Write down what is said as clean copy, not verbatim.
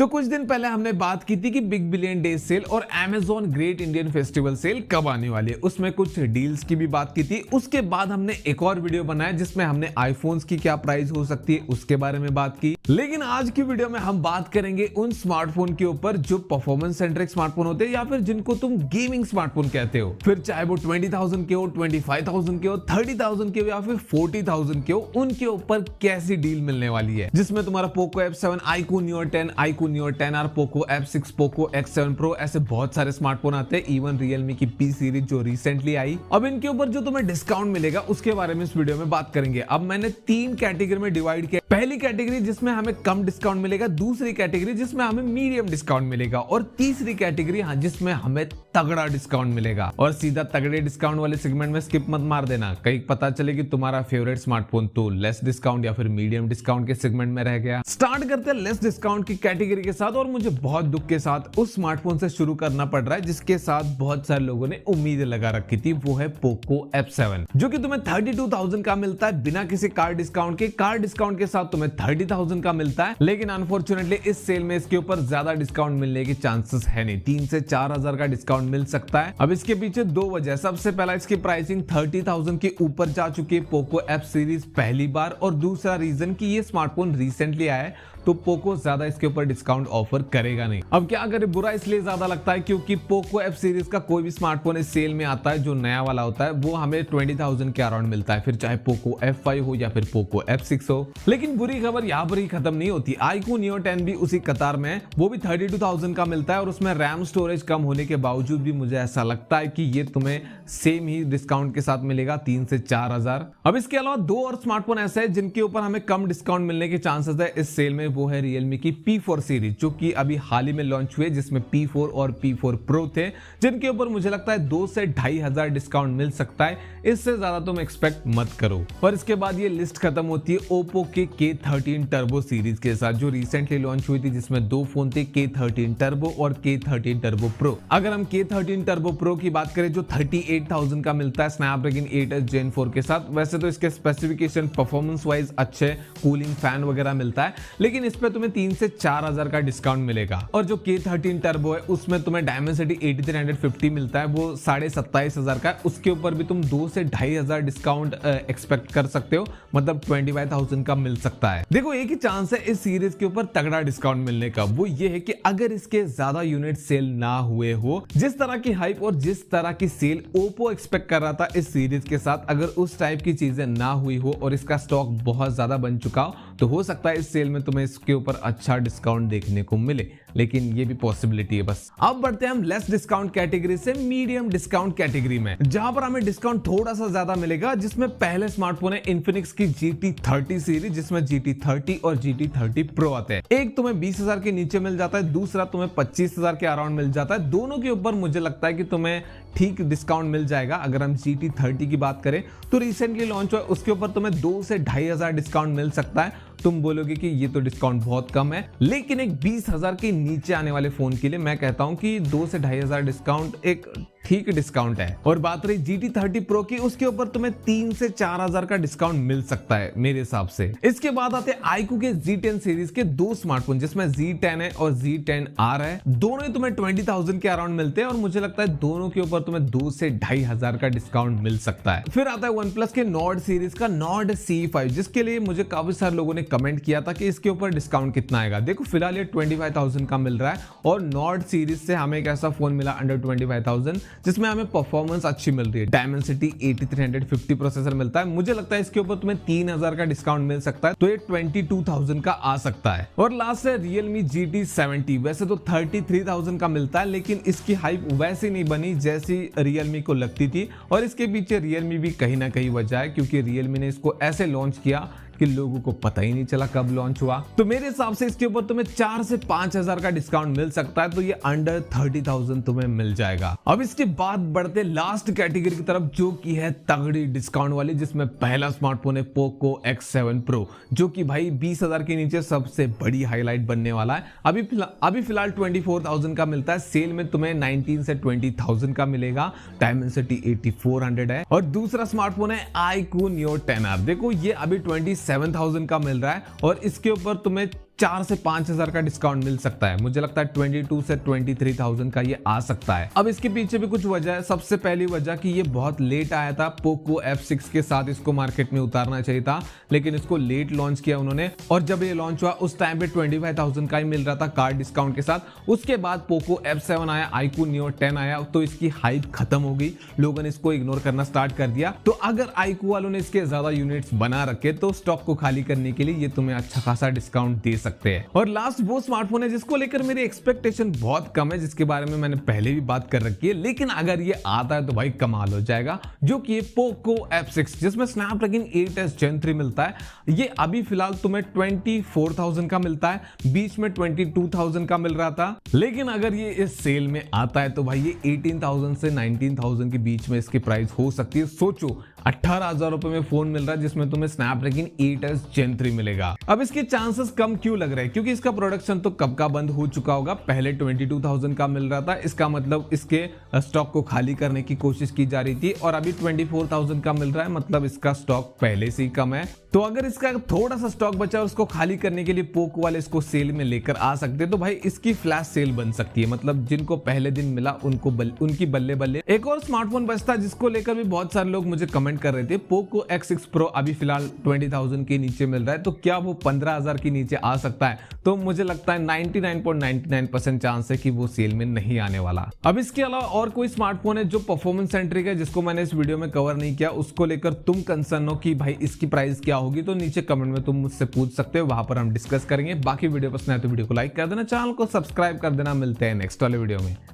तो कुछ दिन पहले हमने बात की थी कि बिग बिलियन डे सेल और Amazon great Indian festival sale कब आने वाली है, उसमें कुछ डील्स की भी बात की थी। उसके बाद हमने एक और वीडियो बनाया जिसमें हमने आईफोन्स की क्या प्राइस हो सकती है उसके बारे में बात की। लेकिन आज की वीडियो में हम बात करेंगे उन स्मार्टफोन के ऊपर जो परफॉर्मेंस सेंट्रिक स्मार्टफोन होते हैं या फिर जिनको तुम गेमिंग स्मार्टफोन कहते हो, फिर चाहे वो 20,000 के हो, 25,000 के हो, 30,000 के हो या फिर 40,000 के हो, उनके ऊपर कैसी डील मिलने वाली है जिसमें तुम्हारा Poco F7, iQOO Neo 10, iQOO Neo 10R, Poco F6, Poco X7 Pro, ऐसे बहुत सारे स्मार्टफोन आते हैं। इवन रियलमी की P सीरीज जो रिसेंटली आई, अब इनके ऊपर जो तुम्हें डिस्काउंट मिलेगा उसके बारे में इस वीडियो में बात करेंगे। अब मैंने 3 कैटेगरी में डिवाइड किया। पहली कैटेगरी जिसमें हमें कम डिस्काउंट मिलेगा, दूसरी कैटेगरी जिसमें हमें मीडियम डिस्काउंट मिलेगा और तीसरी कैटेगरी जिसमें हमें तगड़ा डिस्काउंट मिलेगा। और सीधा तगड़े डिस्काउंट वाले सेगमेंट में स्किप मत मार देना, कहीं पता चले कि तुम्हारा फेवरेट स्मार्टफोन तो लेस डिस्काउंट या फिर मीडियम डिस्काउंट के सेगमेंट में रह गया। स्टार्ट करते हैं लेस डिस्काउंट की कैटेगरी के साथ। और मुझे बहुत दुख के साथ उस स्मार्टफोन से शुरू करना पड़ रहा है जिसके साथ बहुत सारे लोगों ने उम्मीदें लगा रखी थी, वो है पोको F7 जो कि तुम्हें 32,000 का मिलता है बिना किसी कार डिस्काउंट के। कार डिस्काउंट के साथ तुम्हें 30,000 का मिलता है, लेकिन अनफॉर्चुनेटली इस सेल में इसके ऊपर ज्यादा डिस्काउंट मिलने के चांसेस है नहीं। 3 से 4,000 का डिस्काउंट मिल सकता है। अब इसके पीछे 2 वजह। सबसे पहला, इसकी प्राइसिंग 30,000 के ऊपर जा चुकी है पोको F सीरीज पहली बार, और दूसरा रीजन कि ये स्मार्टफोन रिसेंटली आया है तो पोको ज्यादा इसके ऊपर डिस्काउंट ऑफर करेगा नहीं। अब क्या करे, बुरा इसलिए ज्यादा लगता है क्योंकि पोको F सीरीज का कोई भी स्मार्टफोन इस सेल में आता है जो नया वाला होता है वो हमें 20,000 के अराउंड मिलता है, फिर चाहे पोको F5 हो या फिर पोको F6 हो। लेकिन बुरी खबर यहाँ पर ही खत्म नहीं होती। iQOO Neo 10 भी उसी कतार में है, वो भी 32,000 का मिलता है और उसमें रैम स्टोरेज कम होने के बावजूद भी मुझे ऐसा लगता है कि ये तुम्हें सेम ही डिस्काउंट के साथ मिलेगा, 3 से 4,000। अब इसके अलावा 2 और स्मार्टफोन ऐसे हैं जिनके ऊपर हमें कम डिस्काउंट मिलने के चांसेस है इस सेल में, वो है रियलमी की P4 सीरीज जो कि अभी हाल ही में लॉन्च हुए, जिसमें P4 और P4 Pro थे, जिनके ऊपर मुझे लगता है 2 से 2,500 डिस्काउंट मिल सकता है। इससे ज्यादा तुम एक्सपेक्ट मत करो। पर इसके बाद ये लिस्ट खत्म होती है ओप्पो के K13 टर्बो सीरीज के साथ जो रिसेंटली लॉन्च हुई थी, जिसमें 2 फोन थे, K13 टर्बो और K13 टर्बो प्रो। अगर हम K13 टर्बो प्रो की बात करें जो 38,000 का मिलता है स्नैपड्रैगन 8s Gen 4 के साथ, वैसे तो इसके स्पेसिफिकेशन परफॉर्मेंस वाइज अच्छे, कूलिंग फैन वगैरह मिलता है, लेकिन इस पे तुम्हें 3 से 4,000 का डिस्काउंट मिलेगा। और जो K13 टर्बो है उसमें तुम्हें Dimensity 8350 मिलता है, वो 27,500 का है। उसके ऊपर भी तुम 2 से 2,500 डिस्काउंट एक्सपेक्ट कर सकते हो, मतलब 25,000 का मिल सकता है। देखो एक ही चांस है इस सीरीज के ऊपर तगड़ा डिस्काउंट मिलने का, वो ये है कि अगर इसके ज्यादा यूनिट सेल ना हुए हो, जिस तरह की हाइप और जिस तरह की सेल ओप्पो एक्सपेक्ट कर रहा था इस सीरीज के साथ, अगर उस टाइप की चीजें ना हुई हो और इसका स्टॉक बहुत ज्यादा बन चुका हो, तो हो सकता है इस सेल में तुम्हें इसके ऊपर अच्छा डिस्काउंट देखने को मिले, लेकिन ये भी पॉसिबिलिटी है बस। अब बढ़ते हैं हम लेस डिस्काउंट कैटेगरी से मीडियम डिस्काउंट कैटेगरी में, जहां पर हमें डिस्काउंट थोड़ा सा ज्यादा मिलेगा, जिसमें पहले स्मार्टफोन है इन्फिनिक्स की GT30 सीरीज, जिसमें GT30 और GT30 Pro आते हैं। एक तुम्हें 20,000 के नीचे मिल जाता है, दूसरा तुम्हें 25,000 के अराउंड मिल जाता है। दोनों के ऊपर मुझे लगता है कि तुम्हें ठीक डिस्काउंट मिल जाएगा। अगर हम GT30 की बात करें तो रिसेंटली लॉन्च हुआ, उसके ऊपर तुम्हें 2 से 2,500 डिस्काउंट मिल सकता है। तुम बोलोगे कि ये तो डिस्काउंट बहुत कम है, लेकिन एक 20,000 के नीचे आने वाले फोन के लिए मैं कहता हूं कि 2 से 2,500 डिस्काउंट एक ठीक डिस्काउंट है। और बात रही GT30 Pro की, उसके ऊपर तुम्हें 3 से 4,000 का डिस्काउंट मिल सकता है मेरे हिसाब से। इसके बाद आते हैं iQOO के Z10 सीरीज के 2 स्मार्टफोन, जिसमें Z10 है और Z10R है। दोनों ही तुम्हें 20,000 के अराउंड मिलते हैं और मुझे लगता है दोनों के ऊपर तुम्हें 2 से 2,500 का डिस्काउंट मिल सकता है। फिर आता है OnePlus के Nord सीरीज का Nord C5, जिसके लिए मुझे काफी सारे लोगों ने कमेंट किया था कि इसके ऊपर डिस्काउंट कितना आएगा। देखो फिलहाल ये 25,000 का मिल रहा है और Nord सीरीज से हमें एक ऐसा फोन मिला अंडर 25,000 जिसमें हमें परफॉर्मेंस अच्छी मिल रही है। Dimensity 8350 प्रोसेसर मिलता है। मुझे लगता है इसके ऊपर तुम्हें 3,000 का डिस्काउंट मिल सकता है, तो ये 22,000 का आ सकता है। और लास्ट है Realme GT70, वैसे तो 33,000 का मिलता है, लेकिन इसकी हाइप वैसे नहीं बनी जैसी Realme को लगती थी, और इसके पीछे Realme भी कहीं ना कहीं वजह है, क्योंकि Realme ने इसको ऐसे लॉन्च किया कि लोगों को पता ही नहीं चला कब लॉन्च हुआ। तो मेरे हिसाब से इसके ऊपर तुम्हें 4 से 5,000 का डिस्काउंट मिल सकता है, तो ये अंडर 30,000 तुम्हें मिल जाएगा। अब इसके बाद बढ़ते लास्ट कैटेगरी की तरफ, जो कि है तगड़ी डिस्काउंट वाली, जिसमें पहला स्मार्टफोन है पोको X7 Pro, जो कि भाई 20,000 के नीचे सबसे बड़ी हाईलाइट बनने वाला है। अभी फिलहाल 24,000 का मिलता है, सेल में तुम्हें 19 से 20,000 का मिलेगा। Dimensity 8400 है। और दूसरा स्मार्टफोन है iQOO Neo 10R। देखो ये अभी 27,000 का मिल रहा है और इसके ऊपर तुम्हें 4 से 5,000 का डिस्काउंट मिल सकता है। मुझे लगता है 22 से 23,000 का ये आ सकता है। अब इसके पीछे भी कुछ वजह है। सबसे पहली वजह कि ये बहुत लेट आया था। पोको F6 के साथ इसको मार्केट में उतारना चाहिए था, लेकिन इसको लेट लॉन्च किया उन्होंने, और जब ये लॉन्च हुआ उस टाइम पे 25,000 का ही मिल रहा था कार्ड डिस्काउंट के साथ। उसके बाद पोको F7 आया, iQOO Neo 10 आया, तो इसकी हाइप खत्म हो गई, लोगों ने इसको इग्नोर करना स्टार्ट कर दिया। तो अगर iQOO वालों ने इसके ज्यादा यूनिट्स बना रखे तो स्टॉक को खाली करने के लिए ये तुम्हें अच्छा खासा डिस्काउंट दे सकते हैं। और लास्ट वो स्मार्टफोन है जिसको लेकर मेरी एक्सपेक्टेशन बहुत कम है, जिसके बारे में मैंने पहले भी बात कर रखी है, लेकिन अगर ये आता है तो भाई कमाल हो जाएगा, जो कि पोको F6 जिसमें स्नैपड्रैगन 8s Gen 3 मिलता है। ये अभी फिलहाल तुम्हें 24,000 का मिलता है, बीच में 22,000 का मिल रहा था, लेकिन अगर ये इस सेल में आता है तो भाई ये 18,000 से 19,000 के बीच में इसकी प्राइस हो सकती है। सोचो 18,000 रुपए में फोन मिल रहा है जिसमें तुम्हें स्नैपड्रैगन 8s Gen 3 मिलेगा। अब इसके चांसेस कम क्यों लग रहे हैं? क्योंकि इसका प्रोडक्शन तो कब का बंद हो चुका होगा। पहले 22,000 का मिल रहा था, इसका मतलब इसके स्टॉक को खाली करने की कोशिश की जा रही थी, और अभी 24,000 का मिल रहा है, मतलब इसका स्टॉक पहले से ही कम है। तो अगर इसका थोड़ा सा स्टॉक बचा है उसको खाली करने के लिए पोको वाले इसको सेल में लेकर आ सकते हैं, तो भाई इसकी फ्लैश सेल बन सकती है। मतलब जिनको पहले दिन मिला उनको उनकी बल्ले बल्ले। एक और स्मार्टफोन बचता है जिसको लेकर भी बहुत सारे लोग मुझे कमेंट कर रहे थे, पोको X6 Pro अभी फिलहाल 20,000 के नीचे मिल रहा है, तो क्या वो 15,000 के नीचे आ सकता है? तो मुझे लगता है 99.99% चांस है कि वो सेल में नहीं आने वाला। अब इसके अलावा और कोई स्मार्टफोन है जो परफॉर्मेंस सेंट्रिक है जिसको मैंने इस वीडियो में कवर नहीं किया, उसको लेकर तुम कंसर्न हो कि भाई इसकी प्राइस क्या होगी, तो नीचे कमेंट में तुम मुझसे पूछ सकते हो, वहां पर हम डिस्कस करेंगे। बाकी वीडियो पसंद आए तो वीडियो को लाइक कर देना, चैनल को सब्सक्राइब कर देना। मिलते हैं नेक्स्ट वाले वीडियो में।